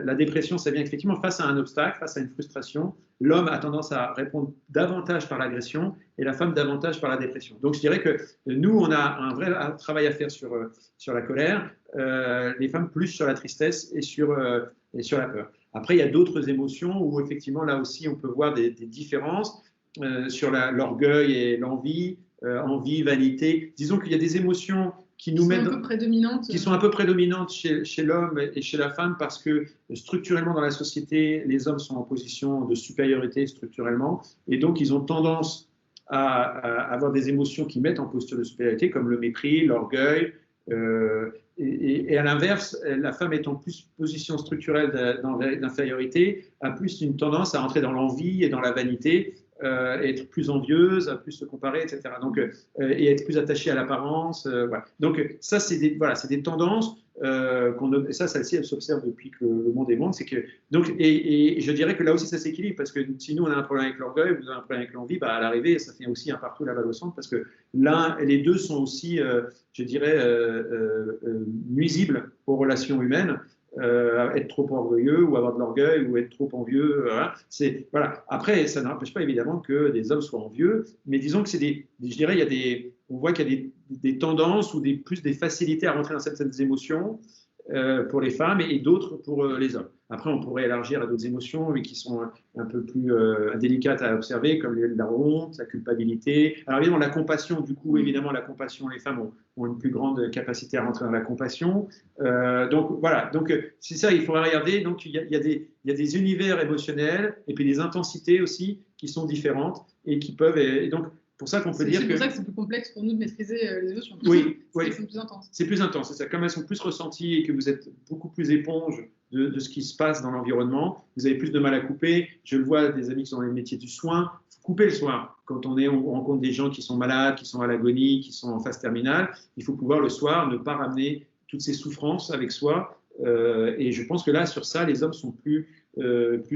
[SPEAKER 2] la dépression, ça vient effectivement face à un obstacle, face à une frustration. L'homme a tendance à répondre davantage par l'agression et la femme davantage par la dépression. Donc je dirais que nous, on a un vrai travail à faire sur la colère, les femmes plus sur la tristesse et sur la peur. Après, il y a d'autres émotions où effectivement, là aussi, on peut voir des différences sur l'orgueil et l'envie, envie, vanité. Disons qu'il y a des émotions qui sont un peu prédominantes chez l'homme et chez la femme parce que structurellement dans la société, les hommes sont en position de supériorité structurellement et donc ils ont tendance à avoir des émotions qui mettent en posture de supériorité comme le mépris, l'orgueil. Et à l'inverse, la femme étant plus position structurelle d'infériorité a plus une tendance à entrer dans l'envie et dans la vanité, être plus envieuse, à plus se comparer, etc. Donc, et être plus attachée à l'apparence. Voilà. Donc ça, c'est des tendances et ça aussi, elle s'observe depuis que le monde est monde, c'est que donc et je dirais que là aussi ça s'équilibre parce que si nous on a un problème avec l'orgueil, vous avez un problème avec l'envie, bah, à l'arrivée ça fait aussi un partout la balle au centre parce que les deux sont aussi, je dirais, nuisibles aux relations humaines. Être trop orgueilleux ou avoir de l'orgueil ou être trop envieux. Voilà. Après, ça n'empêche pas évidemment que des hommes soient envieux, mais disons que je dirais, on voit qu'il y a des tendances ou plus des facilités à rentrer dans certaines émotions pour les femmes et d'autres pour les hommes. Après, on pourrait élargir à d'autres émotions, mais qui sont un peu plus délicates à observer, comme la honte, la culpabilité. Alors évidemment, la compassion, du coup, évidemment, la compassion, les femmes ont une plus grande capacité à rentrer dans la compassion. Donc voilà, donc c'est ça, il faudra regarder. Donc il y a des univers émotionnels et puis des intensités aussi qui sont différentes et qui peuvent. Et donc, pour ça qu'on peut dire que…
[SPEAKER 1] C'est pour ça que c'est plus complexe pour nous de maîtriser les émotions.
[SPEAKER 2] Oui,
[SPEAKER 1] oui. C'est plus intense.
[SPEAKER 2] C'est plus intense, c'est ça. Comme elles sont plus ressenties et que vous êtes beaucoup plus éponge de ce qui se passe dans l'environnement, vous avez plus de mal à couper. Je le vois, des amis qui sont dans les métiers du soin, couper le soir. Quand on rencontre des gens qui sont malades, qui sont à l'agonie, qui sont en phase terminale, il faut pouvoir le soir ne pas ramener toutes ces souffrances avec soi. Et je pense que là, sur ça, les hommes sont plus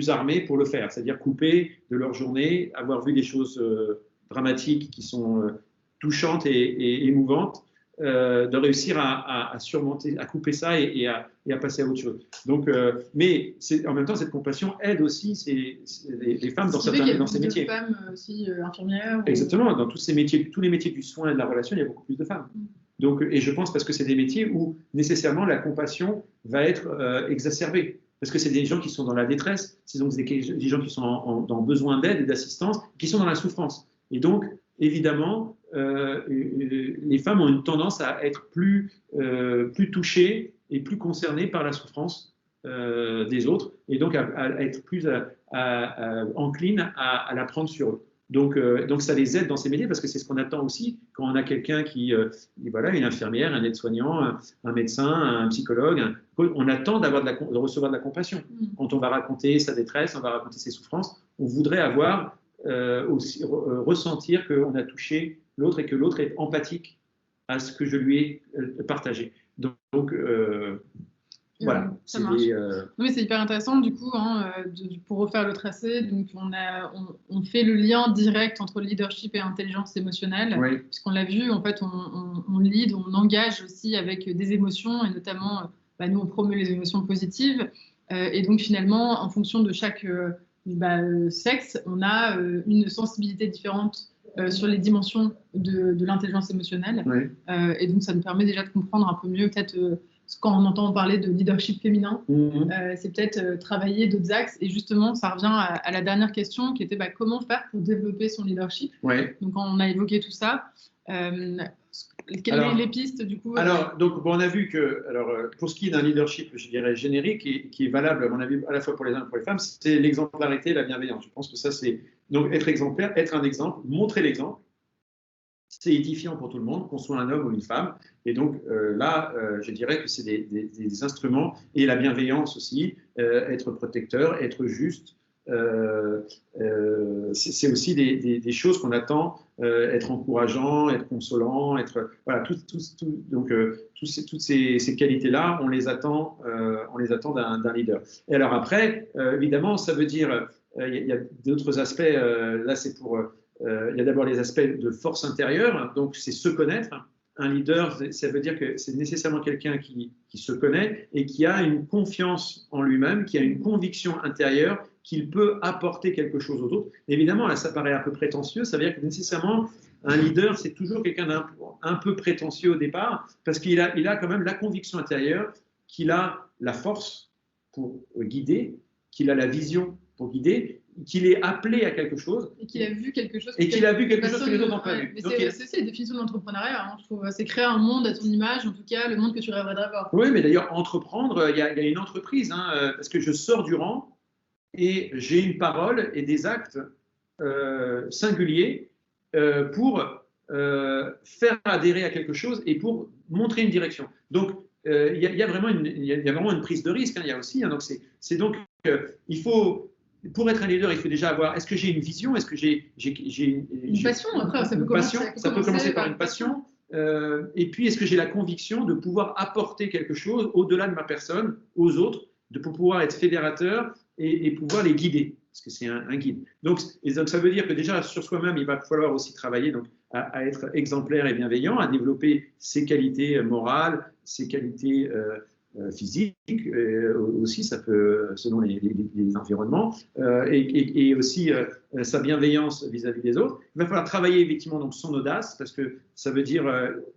[SPEAKER 2] armés pour le faire. C'est-à-dire couper de leur journée, avoir vu des choses dramatiques qui sont touchantes et émouvantes, de réussir à surmonter, à couper ça et à passer à autre chose. Donc, mais en même temps, cette compassion aide aussi les femmes dans ces métiers.
[SPEAKER 1] Il y a femmes aussi infirmières.
[SPEAKER 2] Exactement, dans tous les métiers du soin et de la relation, il y a beaucoup plus de femmes. Donc, et je pense parce que c'est des métiers où nécessairement la compassion va être exacerbée. Parce que c'est des gens qui sont dans la détresse, c'est donc des gens qui sont dans besoin d'aide et d'assistance, qui sont dans la souffrance. Et donc, évidemment, les femmes ont une tendance à être plus touchées et plus concernées par la souffrance des autres, et donc à être plus enclines à la prendre sur eux. Donc ça les aide dans ces métiers, parce que c'est ce qu'on attend aussi quand on a quelqu'un voilà, une infirmière, un aide-soignant, un médecin, un psychologue, on attend de recevoir de la compassion. Quand on va raconter sa détresse, on va raconter ses souffrances, on voudrait avoir aussi ressentir qu'on a touché l'autre et que l'autre est empathique à ce que je lui ai partagé. Donc voilà.
[SPEAKER 1] Ça marche. Oui, c'est hyper intéressant du coup, pour refaire le tracé. Donc on fait le lien direct entre leadership et intelligence émotionnelle,
[SPEAKER 2] oui.
[SPEAKER 1] Puisqu'on l'a vu, en fait, on lead, on engage aussi avec des émotions, et notamment, nous on promeut les émotions positives, et donc finalement, en fonction de chaque sexe, on a une sensibilité différente sur les dimensions de l'intelligence émotionnelle.
[SPEAKER 2] Oui.
[SPEAKER 1] Et donc, ça nous permet déjà de comprendre un peu mieux, peut-être, quand on entend parler de leadership féminin, c'est peut-être travailler d'autres axes. Et justement, ça revient à la dernière question qui était comment faire pour développer son leadership.
[SPEAKER 2] Oui.
[SPEAKER 1] Donc, on a évoqué tout ça. Quelles sont les pistes du coup
[SPEAKER 2] donc on a vu que, pour ce qui est d'un leadership, je dirais générique, qui est valable à mon avis à la fois pour les hommes et pour les femmes, c'est l'exemplarité et la bienveillance. Je pense que ça c'est donc être exemplaire, être un exemple, montrer l'exemple. C'est édifiant pour tout le monde, qu'on soit un homme ou une femme. Et donc là, je dirais que c'est des instruments, et la bienveillance aussi, être protecteur, être juste. C'est aussi des choses qu'on attend, être encourageant, être consolant, voilà, donc toutes ces qualités-là, on les attend d'un leader. Et alors après, évidemment, ça veut dire, il y a d'autres aspects. Là, c'est il y a d'abord les aspects de force intérieure, donc c'est se connaître. Un leader, ça veut dire que c'est nécessairement quelqu'un qui se connaît et qui a une confiance en lui-même, qui a une conviction intérieure qu'il peut apporter quelque chose aux autres. Évidemment, là, ça paraît un peu prétentieux, ça veut dire que nécessairement, un leader, c'est toujours quelqu'un d'un peu prétentieux au départ, parce qu'il a quand même la conviction intérieure, qu'il a la force pour guider, qu'il a la vision pour guider, qu'il est appelé à quelque chose.
[SPEAKER 1] Et qu'il a vu quelque chose.
[SPEAKER 2] Et qu'il a vu quelque chose que les autres n'ont pas vu.
[SPEAKER 1] C'est aussi la définition de l'entrepreneuriat. Je trouve, c'est créer un monde à ton image, en tout cas, le monde que tu rêverais d'avoir.
[SPEAKER 2] Oui, mais d'ailleurs, entreprendre, il y a une entreprise, parce que je sors du rang et j'ai une parole et des actes singuliers pour faire adhérer à quelque chose et pour montrer une direction. Donc, il y a vraiment une prise de risque. Il y a aussi, donc c'est donc il faut. Pour être un leader, il faut déjà avoir. Est-ce que j'ai une vision? Est-ce que j'ai
[SPEAKER 1] une passion? Après, ça peut commencer
[SPEAKER 2] par une passion. Et puis, est-ce que j'ai la conviction de pouvoir apporter quelque chose au-delà de ma personne, aux autres, de pouvoir être fédérateur et pouvoir les guider, parce que c'est un guide. Donc, ça veut dire que déjà, sur soi-même, il va falloir aussi travailler donc, à être exemplaire et bienveillant, à développer ses qualités morales, ses qualités physiques, aussi, ça peut, selon les environnements, et aussi sa bienveillance vis-à-vis des autres. Il va falloir travailler effectivement donc, son audace, parce que ça veut dire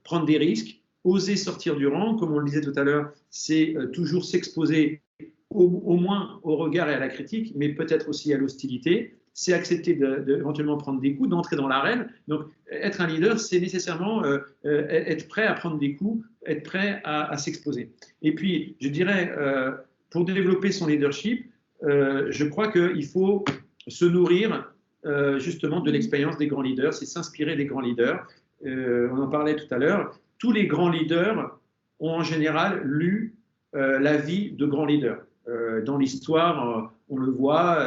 [SPEAKER 2] prendre des risques, oser sortir du rang, comme on le disait tout à l'heure, c'est toujours s'exposer au moins au regard et à la critique, mais peut-être aussi à l'hostilité. C'est accepter d'éventuellement prendre des coups, d'entrer dans l'arène. Donc, être un leader, c'est nécessairement être prêt à prendre des coups, être prêt à s'exposer. Et puis, je dirais, pour développer son leadership, je crois qu'il faut se nourrir justement de l'expérience des grands leaders, c'est s'inspirer des grands leaders. On en parlait tout à l'heure. Tous les grands leaders ont en général lu la vie de grands leaders. Dans l'histoire, on le voit,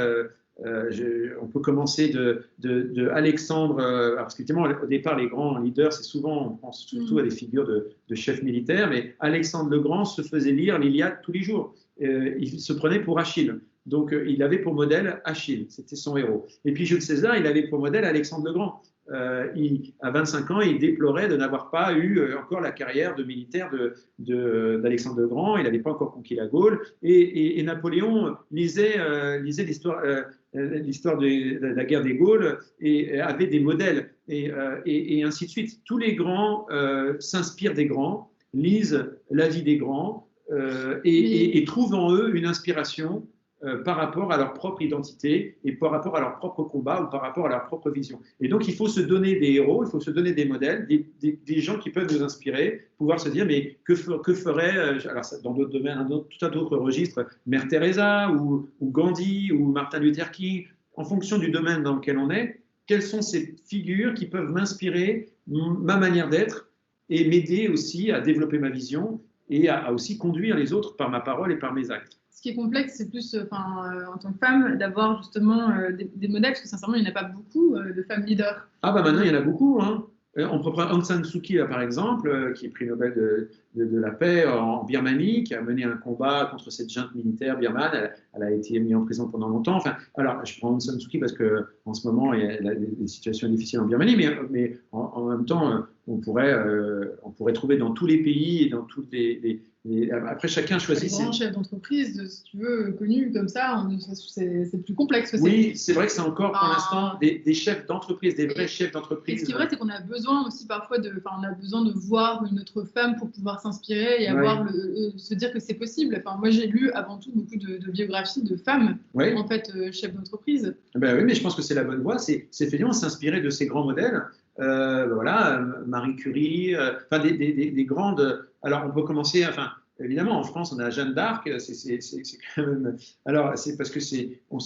[SPEAKER 2] on peut commencer de Alexandre, parce qu'effectivement, au départ, les grands leaders, c'est souvent, on pense surtout à des figures de chefs militaires, mais Alexandre le Grand se faisait lire l'Iliade tous les jours. Il se prenait pour Achille. Donc, il avait pour modèle Achille, c'était son héros. Et puis, Jules César, il avait pour modèle Alexandre le Grand. À 25 ans, il déplorait de n'avoir pas eu encore la carrière de militaire d'Alexandre le Grand. Il n'avait pas encore conquis la Gaule. Et Napoléon lisait l'histoire de la guerre des Gaules et avait des modèles. Et ainsi de suite. Tous les grands s'inspirent des grands, lisent la vie des grands et trouvent en eux une inspiration par rapport à leur propre identité et par rapport à leur propre combat ou par rapport à leur propre vision. Et donc, il faut se donner des héros, il faut se donner des modèles, des gens qui peuvent nous inspirer, pouvoir se dire, mais que ferait, alors dans d'autres domaines, tout un autre registre, Mère Teresa ou Gandhi ou Martin Luther King, en fonction du domaine dans lequel on est, quelles sont ces figures qui peuvent m'inspirer ma manière d'être et m'aider aussi à développer ma vision et à aussi conduire les autres par ma parole et par mes actes.
[SPEAKER 1] Ce qui est complexe, c'est plus, en tant que femme, d'avoir justement des modèles, parce que sincèrement, il n'y en a pas beaucoup de femmes leaders.
[SPEAKER 2] Ah bah maintenant, il y en a beaucoup. Hein. On peut prendre Aung San Suu Kyi, là, par exemple, qui est prix Nobel de la paix en Birmanie, qui a mené un combat contre cette junte militaire birmane. Elle a été mise en prison pendant longtemps. Enfin, alors, je prends Aung San Suu Kyi parce qu'en ce moment, il y a des situations difficiles en Birmanie, mais en même temps, on pourrait trouver dans tous les pays et dans toutes après, chacun choisit
[SPEAKER 1] ses... Les grands chefs d'entreprise, si tu veux, connus comme ça, c'est plus complexe aussi.
[SPEAKER 2] Oui, c'est vrai que c'est encore pour l'instant des chefs d'entreprise, des vrais chefs d'entreprise.
[SPEAKER 1] Et ce qui est vrai, c'est qu'on a besoin aussi parfois on a besoin de voir une autre femme pour pouvoir s'inspirer et avoir se dire que c'est possible. Enfin, moi, j'ai lu avant tout beaucoup de biographies de femmes, en fait, chefs d'entreprise.
[SPEAKER 2] Ben oui, mais je pense que c'est la bonne voie. C'est effectivement s'inspirer de ces grands modèles. Voilà, Marie Curie, enfin des grandes. Alors, on peut commencer. Enfin, évidemment, en France, on a Jeanne d'Arc. C'est quand même. Alors, c'est parce que on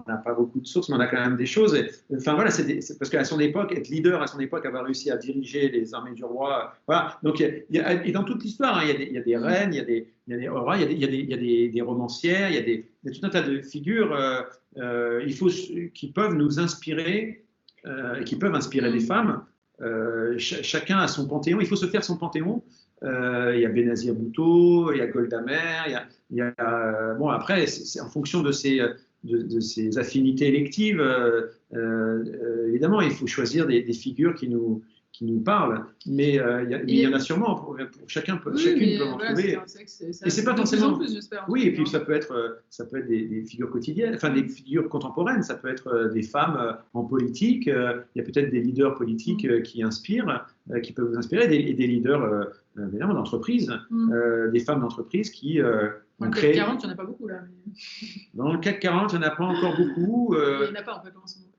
[SPEAKER 2] n'a pas beaucoup de sources, mais on a quand même des choses. Enfin voilà, c'est parce qu'à son époque, être leader à son époque, avoir réussi à diriger les armées du roi. Voilà. Donc, et dans toute l'histoire, hein, il y a des reines, il y a des rois, il y a des romancières, il y a tout un tas de figures. Qui peuvent nous inspirer. Qui peuvent inspirer des femmes. Chacun a son panthéon. Il faut se faire son panthéon. Il y a Benazir Bhutto, il y a Golda Meir, il y a bon, après, c'est en fonction de ses affinités électives. Évidemment, il faut choisir des figures qui nous parlent, mais il y en a sûrement pour chacune peut en trouver. Et c'est pas forcément. Oui, et puis ça peut être des figures quotidiennes, enfin des figures contemporaines. Ça peut être des femmes en politique. Il y a peut-être des leaders politiques qui inspirent, qui peuvent vous inspirer, et des leaders évidemment d'entreprise, des femmes d'entreprise qui
[SPEAKER 1] dans le CAC 40, il n'y en a pas beaucoup là. Mais...
[SPEAKER 2] Dans le CAC 40, il n'y en a pas encore beaucoup.
[SPEAKER 1] Il n'y en a pas en fait en ce moment.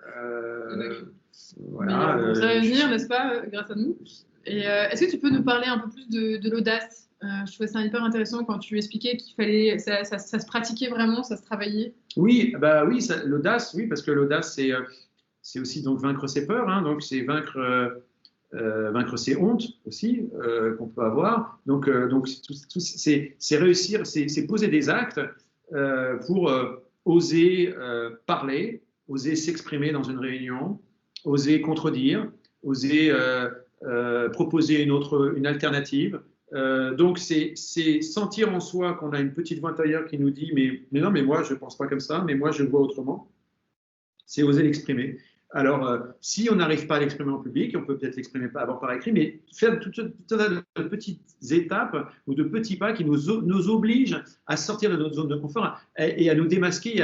[SPEAKER 2] Voilà,
[SPEAKER 1] mais ça va venir, n'est-ce pas, grâce à nous. Et est-ce que tu peux nous parler un peu plus de l'audace? Je trouvais ça hyper intéressant quand tu expliquais qu'il fallait, ça se pratiquait vraiment, ça se travaillait.
[SPEAKER 2] Oui, bah oui, l'audace, oui, parce que l'audace c'est aussi donc vaincre ses peurs, hein, donc c'est vaincre ses hontes aussi qu'on peut avoir. Donc c'est réussir, c'est poser des actes pour oser parler, oser s'exprimer dans une réunion, oser contredire, oser proposer une alternative. Donc, c'est sentir en soi qu'on a une petite voix intérieure qui nous dit mais non, mais moi, je ne pense pas comme ça, mais moi, je vois autrement. C'est oser l'exprimer. Alors, si on n'arrive pas à l'exprimer en public, on peut peut-être l'exprimer d'abord par écrit, mais faire tout un tas de petites étapes ou de petits pas qui nous obligent à sortir de notre zone de confort et à nous démasquer et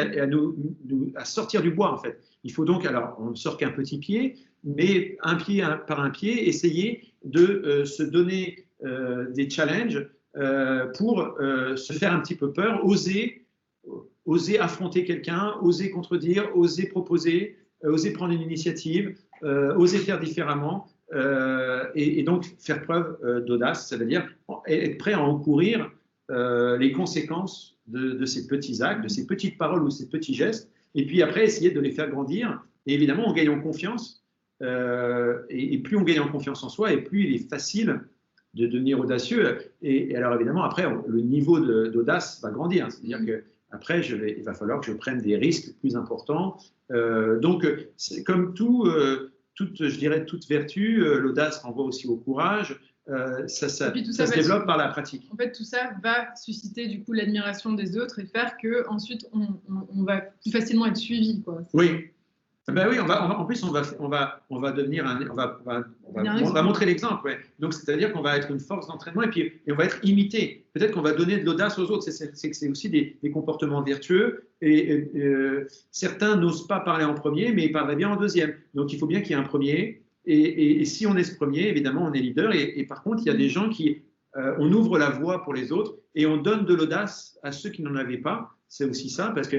[SPEAKER 2] à sortir du bois, en fait. Il faut donc, alors, on ne sort qu'un petit pied, mais un pied par un pied, essayer de se donner des challenges pour se faire un petit peu peur, oser affronter quelqu'un, oser contredire, oser proposer, oser prendre une initiative, oser faire différemment et donc faire preuve d'audace, c'est-à-dire être prêt à encourir les conséquences de ces petits actes, de ces petites paroles ou ces petits gestes, et puis après essayer de les faire grandir, et évidemment en gagnant confiance, et plus on gagne en confiance en soi, et plus il est facile de devenir audacieux, et alors évidemment après le niveau d'audace va grandir, c'est-à-dire que après, il va falloir que je prenne des risques plus importants. Donc, comme je dirais, toute vertu, l'audace renvoie aussi au courage. Ça se développe par la pratique.
[SPEAKER 1] En fait, tout ça va susciter du coup l'admiration des autres et faire que ensuite on va plus facilement être suivi, quoi.
[SPEAKER 2] Oui. Ben oui, en plus, on va devenir on va montrer l'exemple. Ouais. Donc, c'est-à-dire qu'on va être une force d'entraînement et on va être imité. Peut-être qu'on va donner de l'audace aux autres. C'est aussi des comportements vertueux. Et certains n'osent pas parler en premier, mais ils parleraient bien en deuxième. Donc, il faut bien qu'il y ait un premier. Et si on est ce premier, évidemment, on est leader. Et par contre, il y a des gens qui, on ouvre la voie pour les autres et on donne de l'audace à ceux qui n'en avaient pas. C'est aussi ça, parce que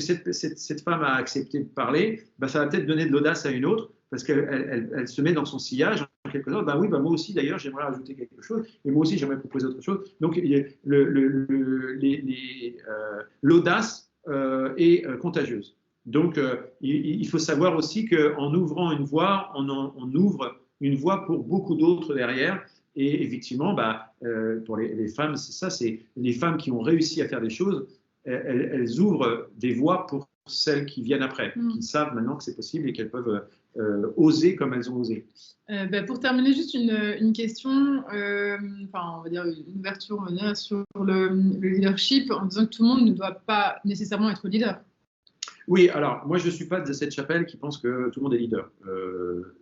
[SPEAKER 2] cette femme a accepté de parler, bah, ça va peut-être donner de l'audace à une autre, parce qu'elle se met dans son sillage, en quelque sorte, bah oui, bah moi aussi d'ailleurs, j'aimerais rajouter quelque chose, et moi aussi j'aimerais proposer autre chose. Donc l'audace est contagieuse. Donc il faut savoir aussi qu'en ouvrant une voie, on ouvre une voie pour beaucoup d'autres derrière. Et effectivement, bah, pour les femmes, c'est ça, c'est les femmes qui ont réussi à faire des choses, elles ouvrent des voies pour celles qui viennent après, qui savent maintenant que c'est possible et qu'elles peuvent oser comme elles ont osé.
[SPEAKER 1] Pour terminer, juste une question, on va dire une ouverture sur le leadership, en disant que tout le monde ne doit pas nécessairement être leader.
[SPEAKER 2] Oui, alors moi je ne suis pas de cette chapelle qui pense que tout le monde est leader.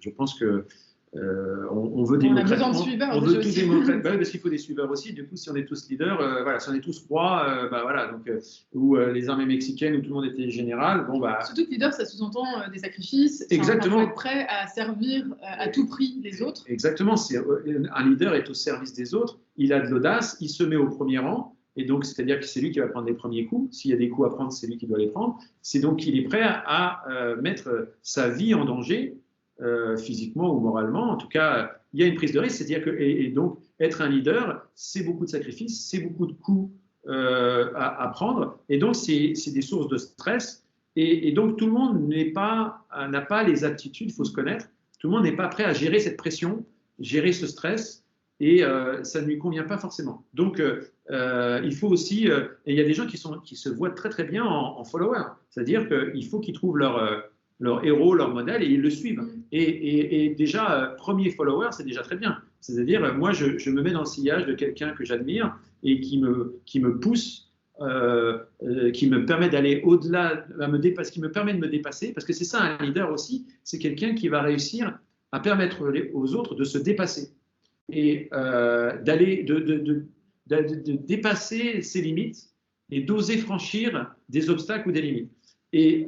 [SPEAKER 2] Je pense que on veut démocratiser. On veut tout démocratiser. Bah, parce qu'il faut des suiveurs aussi. Du coup, si on est tous leaders, voilà, si on est tous rois, bah, voilà, donc, ou les armées mexicaines où tout le monde était général. Bon, bah...
[SPEAKER 1] Surtout que leader, ça sous-entend des sacrifices.
[SPEAKER 2] Exactement.
[SPEAKER 1] Il faut être prêt à servir à tout prix les autres.
[SPEAKER 2] Exactement. Un leader est au service des autres. Il a de l'audace. Il se met au premier rang. Et donc, c'est-à-dire que c'est lui qui va prendre les premiers coups. S'il y a des coups à prendre, c'est lui qui doit les prendre. C'est donc qu'il est prêt à mettre sa vie en danger. Physiquement ou moralement, en tout cas, il y a une prise de risque, c'est-à-dire que, et donc, être un leader, c'est beaucoup de sacrifices, c'est beaucoup de coups à prendre, et donc, c'est des sources de stress, et donc, tout le monde n'a pas les aptitudes, il faut se connaître, tout le monde n'est pas prêt à gérer cette pression, gérer ce stress, et ça ne lui convient pas forcément. Donc, il faut aussi, et il y a des gens qui se voient très très bien en follower, c'est-à-dire qu'il faut qu'ils trouvent leur héros, leur modèle, et ils le suivent. Et déjà, premier follower, c'est déjà très bien. C'est-à-dire, moi, je me mets dans le sillage de quelqu'un que j'admire et qui me pousse, qui me permet d'aller au-delà, qui me permet de me dépasser, parce que c'est ça, un leader aussi, c'est quelqu'un qui va réussir à permettre aux autres de se dépasser et de dépasser ses limites et d'oser franchir des obstacles ou des limites. Et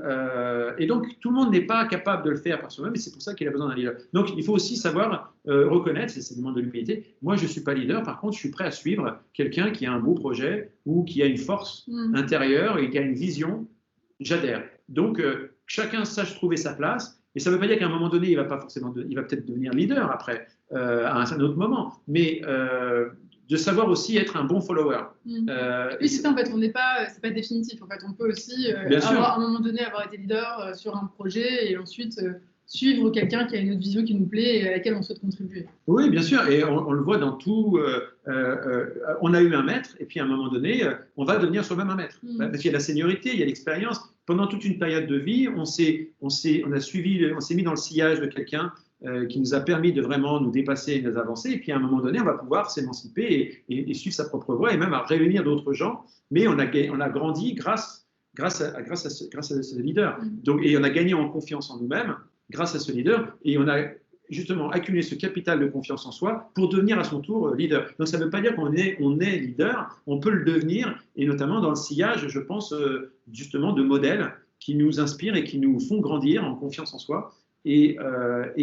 [SPEAKER 2] donc, tout le monde n'est pas capable de le faire par soi-même, et c'est pour ça qu'il a besoin d'un leader. Donc, il faut aussi savoir reconnaître, c'est demande de l'humilité, moi, je ne suis pas leader, par contre, je suis prêt à suivre quelqu'un qui a un beau projet ou qui a une force intérieure et qui a une vision, j'adhère. Donc, chacun sache trouver sa place, et ça ne veut pas dire qu'à un moment donné, il va peut-être devenir leader après, à un autre moment, mais... de savoir aussi être un bon follower.
[SPEAKER 1] Oui, c'est ça, en fait, c'est pas définitif. En fait, on peut aussi, à un moment donné, avoir été leader sur un projet et ensuite suivre quelqu'un qui a une autre vision qui nous plaît et à laquelle on souhaite contribuer.
[SPEAKER 2] Oui, bien sûr, et on le voit dans tout. On a eu un maître, et puis à un moment donné, on va devenir soi-même un maître. Parce qu'il y a la seniorité, il y a l'expérience. Pendant toute une période de vie, on s'est mis dans le sillage de quelqu'un qui nous a permis de vraiment nous dépasser et nous avancer. Et puis à un moment donné, on va pouvoir s'émanciper et suivre sa propre voie et même à réunir d'autres gens. Mais on a grandi grâce à ce leader. Donc, et on a gagné en confiance en nous-mêmes grâce à ce leader. Et on a justement accumulé ce capital de confiance en soi pour devenir à son tour leader. Donc ça ne veut pas dire qu'on est leader, on peut le devenir, et notamment dans le sillage, je pense, justement, de modèles qui nous inspirent et qui nous font grandir en confiance en soi et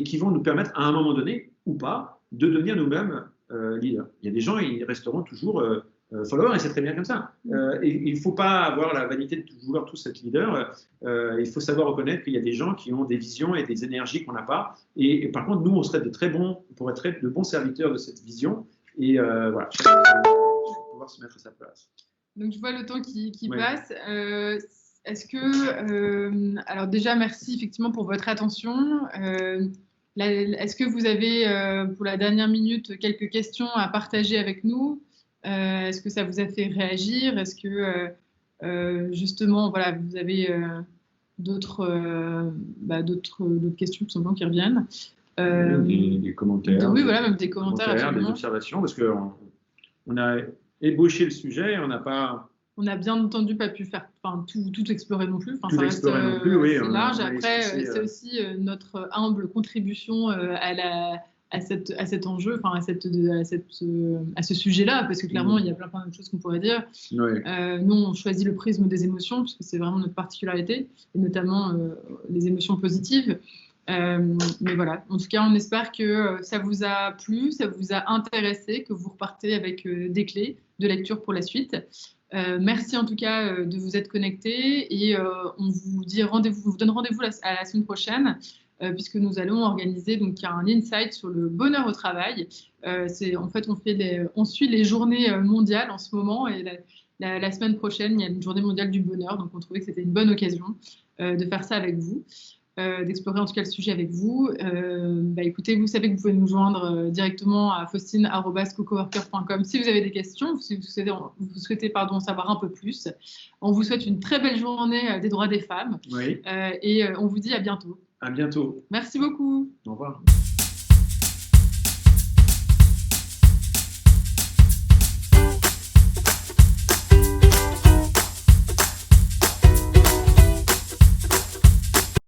[SPEAKER 2] qui vont nous permettre, à un moment donné, ou pas, de devenir nous-mêmes leaders. Il y a des gens, ils resteront toujours followers, et c'est très bien comme ça. Et il ne faut pas avoir la vanité de vouloir tous être leader. Il faut savoir reconnaître qu'il y a des gens qui ont des visions et des énergies qu'on n'a pas. Et par contre, nous, on serait on pourrait être de bons serviteurs de cette vision. Et voilà, chacun va pouvoir se mettre à sa place.
[SPEAKER 1] Donc, je vois le temps qui passe. Est-ce que, alors déjà, merci effectivement pour votre attention. Est-ce que vous avez, pour la dernière minute, quelques questions à partager avec nous? Est-ce que ça vous a fait réagir? Est-ce que, justement, voilà, vous avez d'autres questions tout simplement qui reviennent?
[SPEAKER 2] Des commentaires.
[SPEAKER 1] Oui, voilà, même des commentaires.
[SPEAKER 2] Des observations, parce qu'on a ébauché le sujet, on n'a pas...
[SPEAKER 1] On a bien entendu pas pu faire tout explorer non plus.
[SPEAKER 2] Tout explorer non plus, oui.
[SPEAKER 1] C'est large. Après, c'est aussi notre humble contribution à cet enjeu, à ce sujet-là, parce que clairement, il y a plein de choses qu'on pourrait dire.
[SPEAKER 2] Oui.
[SPEAKER 1] Nous, on choisit le prisme des émotions, parce que c'est vraiment notre particularité, et notamment les émotions positives. Mais voilà, en tout cas, on espère que ça vous a plu, ça vous a intéressé, que vous repartez avec des clés de lecture pour la suite. Merci en tout cas de vous être connectés, et on vous dit vous donne rendez-vous à la semaine prochaine, puisque nous allons organiser donc un insight sur le bonheur au travail. En fait, on suit les journées mondiales en ce moment, et la semaine prochaine, il y a une journée mondiale du bonheur, donc on trouvait que c'était une bonne occasion de faire ça avec vous. D'explorer en tout cas le sujet avec vous. Écoutez, vous savez que vous pouvez nous joindre directement à faustine@cocoworker.com si vous avez des questions, si vous souhaitez en savoir un peu plus. On vous souhaite une très belle journée des droits des femmes.
[SPEAKER 2] Oui.
[SPEAKER 1] Et on vous dit à bientôt.
[SPEAKER 2] À bientôt.
[SPEAKER 1] Merci beaucoup.
[SPEAKER 2] Au revoir.